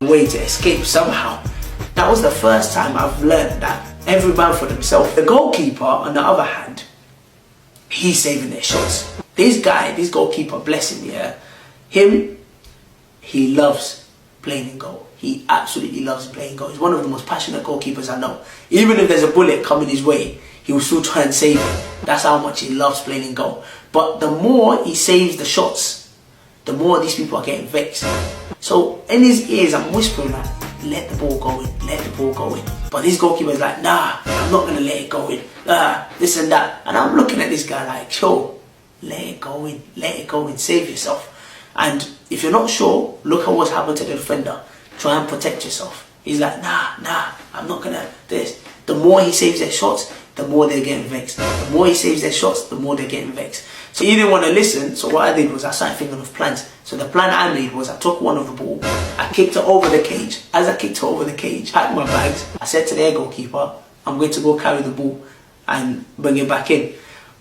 way to escape somehow. That was the first time I've learned that every man for themselves. The goalkeeper, on the other hand, he's saving their shots. This guy, this goalkeeper, bless him, yeah, he loves playing in goal. He absolutely loves playing goal. He's one of the most passionate goalkeepers I know. Even if there's a bullet coming his way, he will still try and save it. That's how much he loves playing in goal. But the more he saves the shots, the more these people are getting vexed. So in his ears, I'm whispering like, let the ball go in, let the ball go in. But this goalkeeper is like, nah, I'm not gonna let it go in. This and that. And I'm looking at this guy like, yo, let it go in, save yourself. And if you're not sure, look at what's happened to the defender. Try and protect yourself. He's like, nah, I'm not gonna this. The more he saves their shots, the more they're getting vexed. The more he saves their shots, the more they're getting vexed. So he didn't want to listen, so what I did was I started thinking of plans. So the plan I made was I took one of the ball, I kicked it over the cage. As I kicked it over the cage, packed my bags, I said to the air goalkeeper, I'm going to go carry the ball and bring it back in.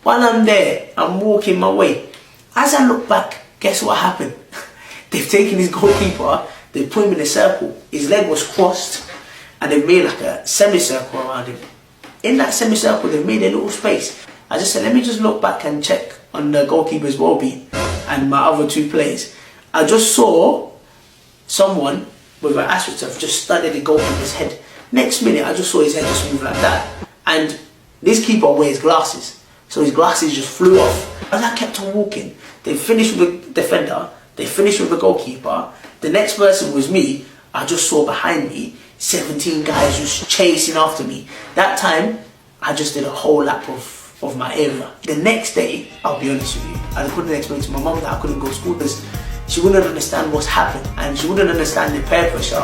While I'm there, I'm walking my way. As I look back, guess what happened? They've taken his goalkeeper, they put him in a circle. His leg was crossed and they made like a semicircle around him. In that semicircle, they made a little space. I just said, let me just look back and check on the goalkeeper's well-being and my other two players. I just saw someone with an astroturf just studied the goalkeeper's head. Next minute, I just saw his head just move like that. And this keeper wears glasses, so his glasses just flew off. As I kept on walking, they finished with the defender, they finished with the goalkeeper. The next person was me. I just saw behind me 17 guys just chasing after me. That time, I just did a whole lap of my area. The next day, I'll be honest with you, I couldn't explain to my mum that I couldn't go to school because she wouldn't understand what's happened and she wouldn't understand the peer pressure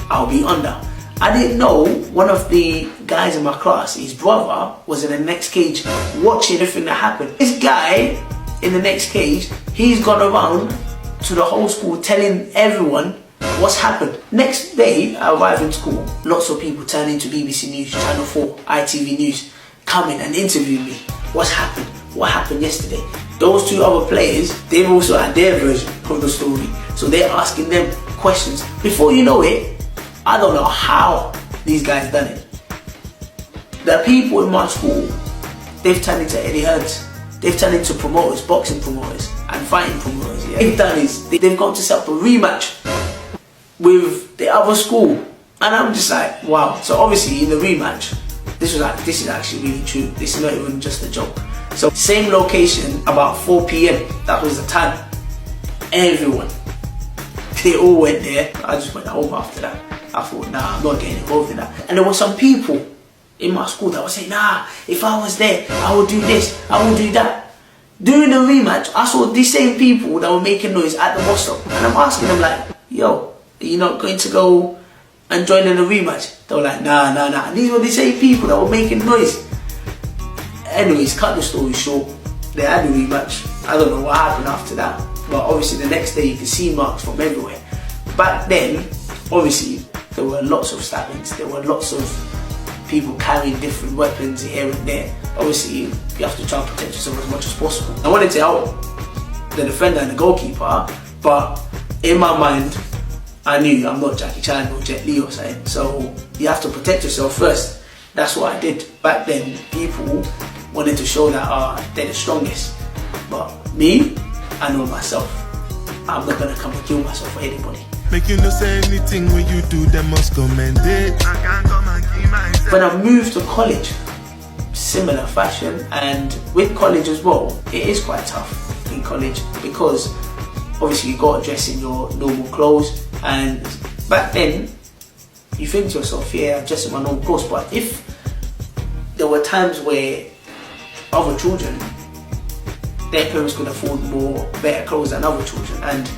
I'll be under. I didn't know one of the guys in my class, his brother, was in the next cage watching everything that happened. This guy in the next cage, he's gone around to the whole school telling everyone what's happened. Next day, I arrived in school. Lots of people turned into BBC News, Channel 4, ITV News, coming and interviewing me. What's happened? What happened yesterday? Those two other players, they've also had their version of the story. So they're asking them questions. Before you know it, I don't know how these guys done it. The people in my school, they've turned into Eddie Hearns. They've turned into promoters, boxing promoters and fighting promoters. Yeah. They've done is they've gone to set up a rematch with the other school. And I'm just like, wow. So obviously in the rematch, this is actually really true. This is not even just a joke. So same location, about 4 PM. That was the time. Everyone, they all went there. I just went home after that. I thought, nah, I'm not getting involved in that. And there were some people in my school that would say, nah, if I was there, I would do this, I would do that. During the rematch, I saw these same people that were making noise at the bus stop. And I'm asking them like, yo, are you not going to go and join in the rematch? They were like, nah. And these were the same people that were making noise. Anyways, cut the story short, they had a rematch. I don't know what happened after that. But obviously the next day you could see marks from everywhere. Back then, obviously, there were lots of stabbings. There were lots of people carrying different weapons here and there. Obviously, you have to try and protect yourself as much as possible. I wanted to help the defender and the goalkeeper, but in my mind, I knew I'm not Jackie Chan or Jet Li or something. So you have to protect yourself first. That's what I did. Back then, people wanted to show that they're the strongest. But me, I know myself. I'm not gonna come and kill myself for anybody. Make you no say anything when you do, them must commend it. I can't come and keep myself. When I moved to college, similar fashion, and with college as well, it is quite tough in college because obviously you got to dress in your normal clothes, and back then you think to yourself, yeah, I'm dressing my normal clothes, but if there were times where other children, their parents could afford better clothes than other children, and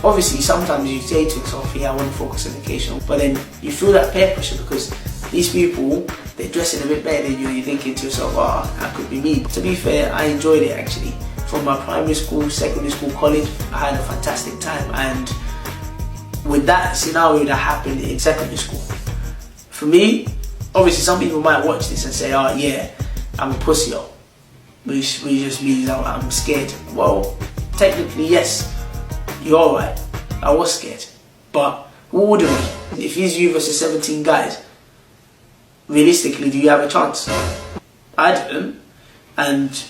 obviously sometimes you say to yourself, yeah, I want to focus on education, but then you feel that peer pressure because these people, they're dressing a bit better than you, and you're thinking to yourself, that could be me. To be fair, I enjoyed it actually. From my primary school, secondary school, college, I had a fantastic time, and with that scenario that happened in secondary school, for me, obviously some people might watch this and say, oh yeah, I'm a pussy, which just means I'm scared. Well, technically yes, you're right, I was scared, but Who wouldn't be? If he's you versus 17 guys, realistically, do you have a chance? I didn't. And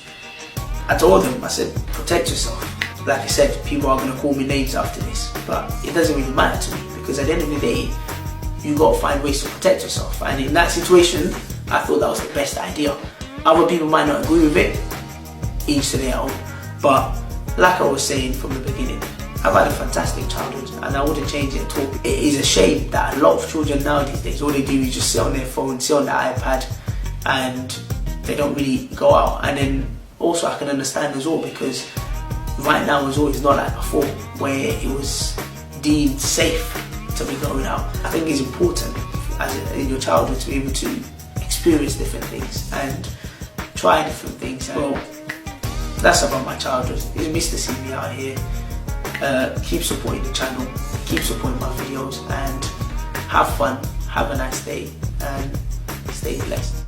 I told him, I said, protect yourself. Like I said, people are going to call me names after this, but it doesn't really matter to me, because at the end of the day, you got to find ways to protect yourself. And in that situation, I thought that was the best idea. Other people might not agree with it, each to their own. But like I was saying from the beginning, I've had a fantastic childhood and I wouldn't change it at all. It is a shame that a lot of children nowadays, all they do is just sit on their phone, sit on their iPad, and they don't really go out. And then also I can understand as well, because right now as well, it's not like before where it was deemed safe to be going out. I think it's important in your childhood to be able to experience different things and try different things. Well, that's about my childhood. It's Mr. See Me out here. Keep supporting the channel, keep supporting my videos, and have fun, have a nice day, and stay blessed.